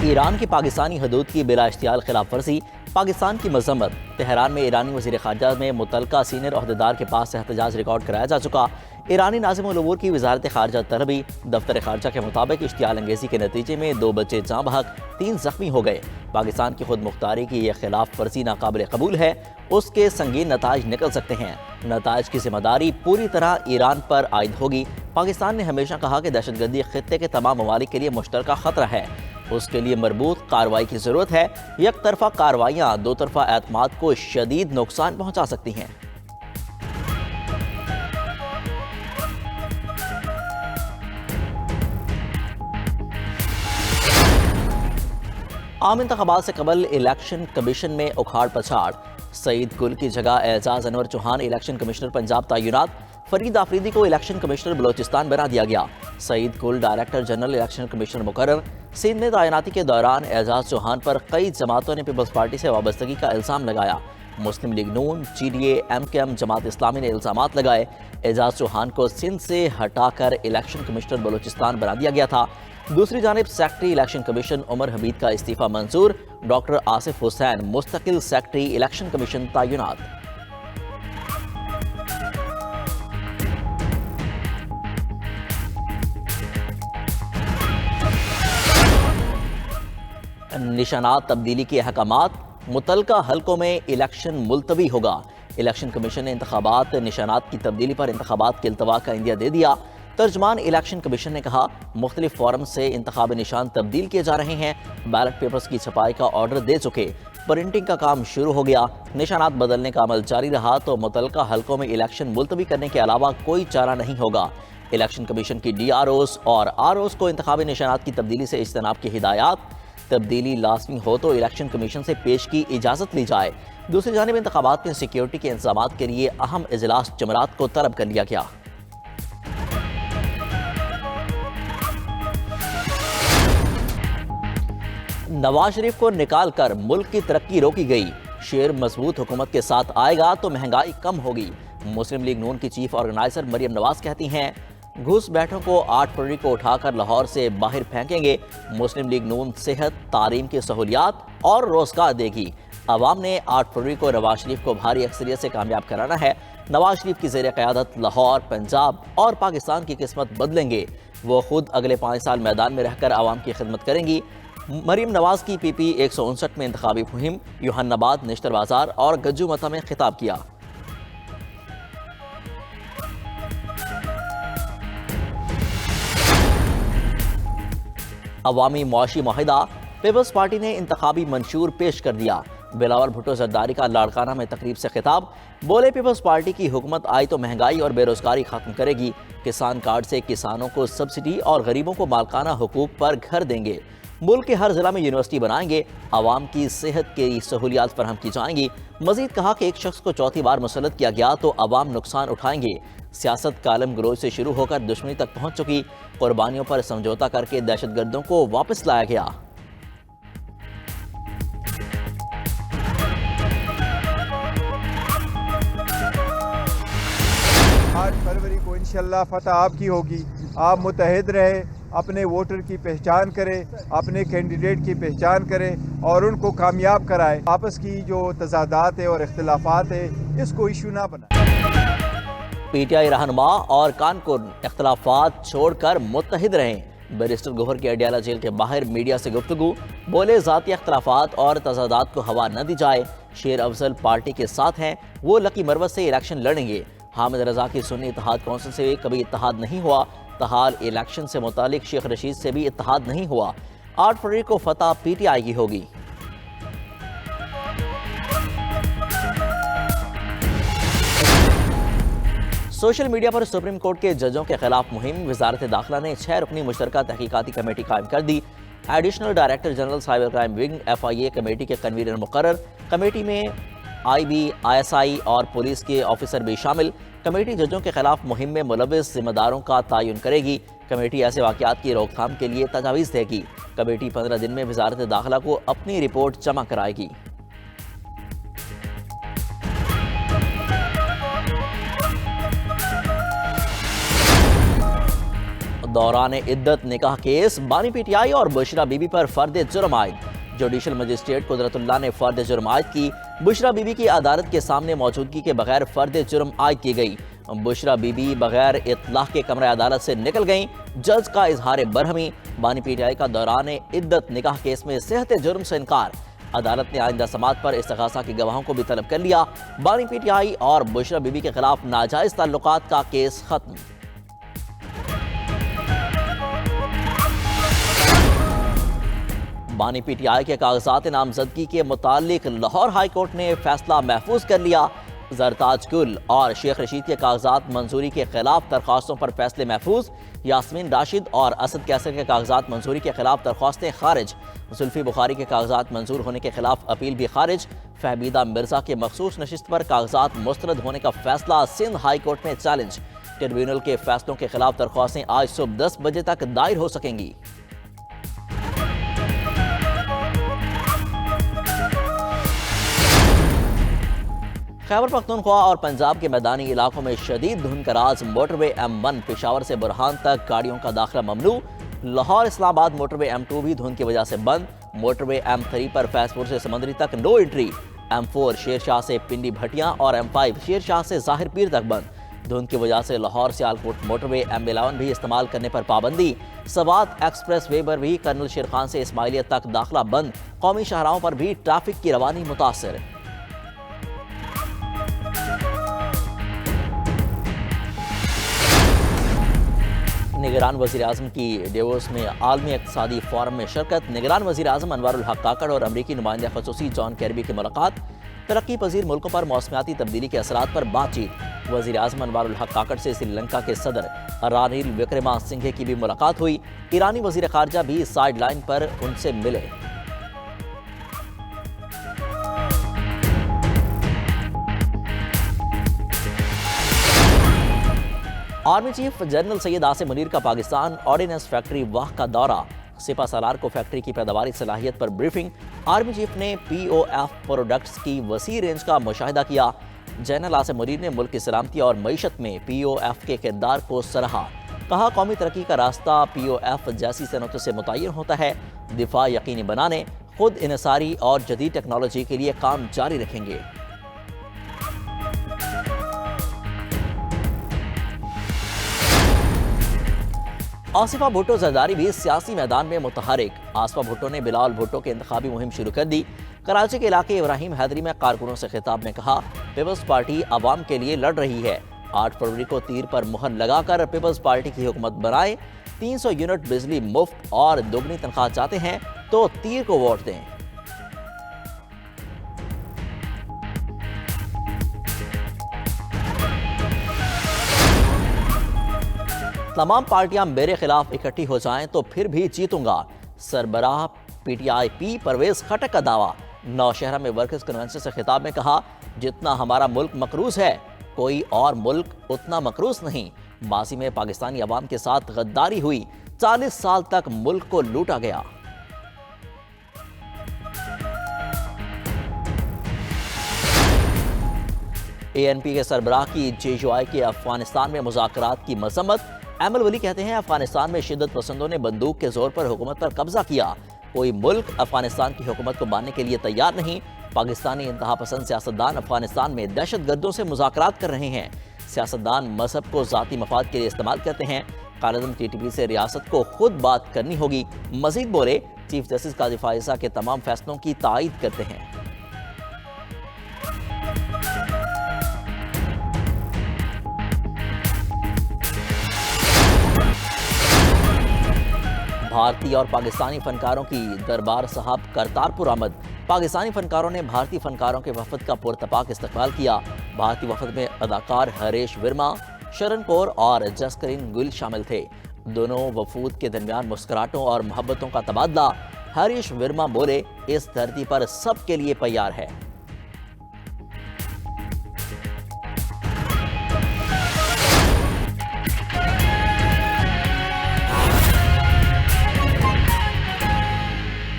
Iran की पाकिस्तानी हदूद की बिला इश्तियाल खिलाफ वर्जी, पाकिस्तान की मजम्मत। तेहरान में ईरानी वज़ीर ख़ारजा में मुतलका सीनियर अहदेदार के पास से एहतजाज रिकॉर्ड कराया जा चुका। ईरानी नाज़िम उल अमूर की वजारत ख़ारजा तलबी। दफ्तर ख़ारजा के मुताबिक इश्तियाल अंगेज़ी के नतीजे में 2 बच्चे जाँ बहक, 3 ज़ख्मी हो गए। पाकिस्तान की खुद मुख्तारी की यह खिलाफ वर्जी नाकाबिल कबूल है। उसके संगीन नताइज निकल सकते हैं। नताइज की जिम्मेदारी पूरी तरह ईरान पर आयद होगी। पाकिस्तान ने हमेशा कहा कि दहशतगर्दी खित्ते के तमाम ममालिक के लिए मुश्तरका खतरा है। उसके लिए मरबूत कार्रवाई की जरूरत है। एक तरफा कार्रवाइयाँ दो तरफा एतमाद को शदीद नुकसान पहुंचा सकती हैं। आम इंतखाबात से कबल इलेक्शन कमीशन में उखाड़ पछाड़। सईद गुल की जगह एजाज अनवर चौहान इलेक्शन कमिश्नर पंजाब तैनात। फरीद आफरीदी को इलेक्शन कमिश्नर बलोचिस्तान बना दिया गया। सईद गुल डायरेक्टर जनरल इलेक्शन कमिश्नर मुकर्रर। सिंध में तैनाती के दौरान एजाज चौहान पर कई जमातों ने पीपल्स पार्टी से वाबस्तगी का इल्ज़ाम लगाया। मुस्लिम लीग नून, GDA, MKM, जमात इस्लामी ने इल्ज़ामात लगाए। एजाज चौहान को सिंध से हटाकर इलेक्शन कमिश्नर बलोचिस्तान बना दिया गया था। दूसरी जानिब सेक्रेटरी इलेक्शन कमीशन उमर हबीब का इस्तीफा मंजूर। डॉक्टर आसिफ हुसैन मुस्तकिल सेक्रेटरी इलेक्शन कमीशन तैनात। निशानात तब्दीली के अहकामात। मुतलका हल्कों में इलेक्शन मुलतवी होगा। इलेक्शन कमीशन ने इंतखाबात निशानात की तब्दीली पर इंतखाबात के इल्तवा का इंदिया दे दिया। तर्जमान इलेक्शन कमीशन ने कहा, मुख्तलिफ फॉरम से इंतखाबी निशान तब्दील किए जा रहे हैं। बैलेट पेपर्स की छपाई का ऑर्डर दे चुके। प्रिंटिंग का काम शुरू हो गया। निशानात बदलने का अमल जारी रहा तो मुतलका हल्कों में इलेक्शन मुलतवी करने के अलावा कोई चारा नहीं होगा। इलेक्शन कमीशन की DROs और ROs को इंतखाबी निशानात की तब्दीली से इज्तनाब की हिदायत। तब्दीली लाजमी हो तो इलेक्शन कमीशन से पेश की इजाज़त ली जाए। दूसरी जानिब इंतखाबात में सिक्योरिटी के इंतजामात के लिए अहम इजलास जमरात को तलब कर लिया गया। नवाज शरीफ को निकाल कर मुल्क की तरक्की रोकी गई। शेर मजबूत हुकूमत के साथ आएगा तो महंगाई कम होगी। मुस्लिम लीग नून की चीफ ऑर्गेनाइजर मरियम नवाज कहती हैं, घुसपैठों को 8 फरवरी को उठाकर लाहौर से बाहर फेंकेंगे। मुस्लिम लीग नून सेहत, तालीम की सहूलियात और रोजगार देगी। अवाम ने 8 फरवरी को नवाज शरीफ को भारी अक्सरियत से कामयाब कराना है। नवाज शरीफ की ज़ेर क़यादत लाहौर, पंजाब और पाकिस्तान की किस्मत बदलेंगे। वो खुद अगले 5 साल मैदान में रहकर आवाम की खिदमत करेंगी। मरीम नवाज की PP 159 में इंतखाबी मुहिम। यूहन्नाबाद, निश्तर बाजार और गज्जू मथा में खिताब किया। अवामी मुआशी माहिदा। पीपल्स पार्टी ने इंतखाबी मंशूर पेश कर दिया। बिलावल भुट्टो जरदारी का लाड़काना में तकरीब से खिताब। बोले, पीपल्स पार्टी की हुकूमत आई तो महंगाई और बेरोजगारी खत्म करेगी। किसान कार्ड से किसानों को सब्सिडी और गरीबों को मालकाना हुकूक पर घर देंगे। मुल्क के हर जिला में यूनिवर्सिटी बनाएंगे। आवाम की सेहत की सहूलियात फराहम की जाएंगी। मजीद कहा कि एक शख्स को चौथी बार मुसल्लत किया गया तो आवाम नुकसान उठाएंगे। सियासत कालम गरोज से शुरू होकर दुश्मनी तक पहुंच चुकी। कुर्बानियों पर समझौता करके दहशतगर्दों को वापस लाया गया। 8 फरवरी को इंशाल्लाह फतह आपकी होगी। आप मुतहद रहे, अपने वोटर की पहचान करें, अपने कैंडिडेट की पहचान करें और उनको कामयाब कराएं। आपस की जो तजादात है और इख्तिलाफात है इसको इशू ना बनाएं। PTI रहनुमा और कारकुन इख्तिलाफात छोड़कर मुत्तहिद रहें। बैरिस्टर गौहर की अडियाला जेल के बाहर मीडिया से गुफ्तगू। बोले, ज़ाती इख्तिलाफात और तजादात को हवा न दी जाए। शेर अफजल पार्टी के साथ हैं, वो लकी मरवत से इलेक्शन लड़ेंगे। हामिद रजा की सुन्नी इत्तेहाद कौंसिल से कभी इत्तेहाद नहीं हुआ। तहाल इलेक्शन से मुतालिक शेख रशीद से भी इत्तेहाद नहीं हुआ। 8 फरवरी को फतह PTI की होगी। सोशल मीडिया पर सुप्रीम कोर्ट के जजों के खिलाफ मुहिम। वजारत दाखिला ने 6 रुकनी मुश्तरका तहकीकाती कमेटी कायम कर दी। Additional director general cyber crime wing FIA committee के कन्वीनर मुकर्रर। कमेटी में IB, ISI और पुलिस के ऑफिसर भी शामिल। कमेटी जजों के खिलाफ मुहिम में मुलविस जिम्मेदारों का तयन करेगी। कमेटी ऐसे वाक़यात की रोकथाम के लिए तजावीज़ देगी। कमेटी 15 दिन में वजारत दाखिला को अपनी रिपोर्ट जमा कराएगी। दौरान इद्दत निकाह केस बानी पीटीआई और बुशरा बीबी पर फर्द जुर्म आयद। जुडिशल मजिस्ट्रेट कुदरतुल्लाह ने फर्द जुर्म आयद की। बुशरा बीबी की अदालत के सामने मौजूदगी के बगैर फर्द जुर्म आयद की गई। बुशरा बीबी बगैर इत्लाह के कमरे अदालत से निकल गईं। जज का इजहार बरहमी। बानी पीटीआई का दौरान इद्दत निकाह केस में सेहत जुर्म से इनकार। अदालत ने आइंदा समात पर इस्तिगासा के गवाहों को भी तलब कर लिया। बानी पीटीआई और बुशरा बीबी के खिलाफ नाजायज ताल्लुकात का केस खत्म। बानी पीटीआई के कागजात नामजदगी के मुतालिक लाहौर हाई कोर्ट ने फैसला महफूज कर लिया। जरताज गुल और शेख रशीद के कागजात मंजूरी के खिलाफ दरख्वास्तों पर फैसले महफूज। यास्मीन राशिद और असद कैसर के कागजात मंजूरी के खिलाफ दरख्वास्तें खारिज। जुल्फी बुखारी के कागजात मंजूर होने के खिलाफ अपील भी खारिज। फहमीदा मिर्जा के मखसूस नशिस्त पर कागजात मुस्तरद होने का फैसला सिंध हाई कोर्ट में चैलेंज। ट्रिब्यूनल के फैसलों के खिलाफ दरख्वास्तें आज सुबह 10 बजे तक दायर हो सकेंगी। खैबर पख्तूनख्वा और पंजाब के मैदानी इलाकों में शदीद धुंध का राज। मोटरवे M1 पेशावर से बुरहान तक गाड़ियों का दाखिला ममनू। लाहौर इस्लामाबाद मोटरवे M2 भी धुंध की वजह से बंद। मोटरवे M3 पर फैजपुर से समंदरी तक नो एंट्री। M4 शेरशाह से पिंडी भटियां और M5 शेरशाह से जाहिर पीर तक बंद। धुंध की वजह से लाहौर सियालकोट मोटरवे M11 भी इस्तेमाल करने पर पाबंदी। सवात एक्सप्रेस वे पर भी कर्नल शेर खान से इस्माइलिया तक दाखिला बंद। कौमी शाहराहों पर भी ट्रैफिक की रवानी मुतासर। निगरान वज़ीर आज़म की डेवोस में आलमी इक़्तिसादी फोरम में शिरकत। निगरान वज़ीर आज़म अनवारुल हक काकड़ और अमरीकी नुमाइंदा ख़ुसूसी जॉन कैरबी की मुलाकात। तरक्की पजीर मुल्कों पर मौसमियाती तब्दीली के असरात पर बातचीत। वज़ीर आज़म अनवारुल हक काकड़ से श्रीलंका के सदर रानिल विक्रमासिंघे की भी मुलाकात हुई। ईरानी वज़ीर ख़ारजा भी साइड लाइन पर उनसे मिले। Army chief general Syed Asim Munir का पाकिस्तान ऑर्डिनेंस फैक्ट्री वाह का दौरा। सिपा सालार को फैक्ट्री की पैदावारी सलाहियत पर ब्रीफिंग। आर्मी चीफ ने POF प्रोडक्ट्स की वसी रेंज का मुशाहिदा किया। जनरल आसिम मुनीर ने मुल्क की सलामती और मईशत में POF के किरदार को सराहा। कहा, कौमी तरक्की का रास्ता POF जैसी सनतों से मुतय्यन होता है। दिफा यकीनी बनाने, खुद इनसारी और जदीद टेक्नोलॉजी के लिए काम जारी रखेंगे। आसिफा भुट्टो जरदारी भी सियासी मैदान में मुतहरिक। आसिफा भुट्टो ने बिलावल भुट्टो के इंतखाबी मुहिम शुरू कर दी। कराची के इलाके इब्राहिम हैदरी में कारकुनों से खिताब में कहा, पीपल्स पार्टी आवाम के लिए लड़ रही है। 8 फरवरी को तीर पर मुहर लगाकर पीपल्स पार्टी की हुकूमत बनाए। 300 यूनिट बिजली मुफ्त और दोगुनी तनख्वाह चाहते हैं तो तीर को वोट दें। तमाम पार्टियां मेरे खिलाफ इकट्ठी हो जाएं तो फिर भी जीतूंगा। सरबराह PTIP परवेज खटक का दावा। नौशहरा में वर्कर्स कन्वेंशन से खिताब में कहा, जितना हमारा मुल्क मकरूज है कोई और मुल्क उतना मकरूज नहीं। माजी में पाकिस्तानी अवाम के साथ गद्दारी हुई। 40 साल तक मुल्क को लूटा गया। ANP के सरबराह की JUI के अफगानिस्तान में मुज़ाकरात की मजम्मत। एमल वली कहते हैं, अफगानिस्तान में शिद्दत पसंदों ने बंदूक के जोर पर हुकूमत पर कब्जा किया। कोई मुल्क अफगानिस्तान की हुकूमत को मानने के लिए तैयार नहीं। पाकिस्तानी इंतहा पसंद सियासतदान अफगानिस्तान में दहशत गर्दों से मुज़ाकरात कर रहे हैं। सियासतदान मजहब को ज़ाती मफाद के लिए इस्तेमाल करते हैं। कायदम TTP से रियासत को खुद बात करनी होगी। मजीद बोले, चीफ जस्टिस काजी फायजा के तमाम फैसलों की तायीद करते हैं। भारतीय और पाकिस्तानी फनकारों की दरबार साहब करतारपुर आमद। पाकिस्तानी फनकारों ने भारतीय फनकारों के वफद का पुरतपाक इस्तकबाल किया। भारतीय वफद में अदाकार हरीश वर्मा, शरण कौर और जसकरीन गुल शामिल थे। दोनों वफूद के दरमियान मुस्कुराहटों और मोहब्बतों का तबादला। हरीश वर्मा बोले, इस धरती पर सबके लिए तैयार है।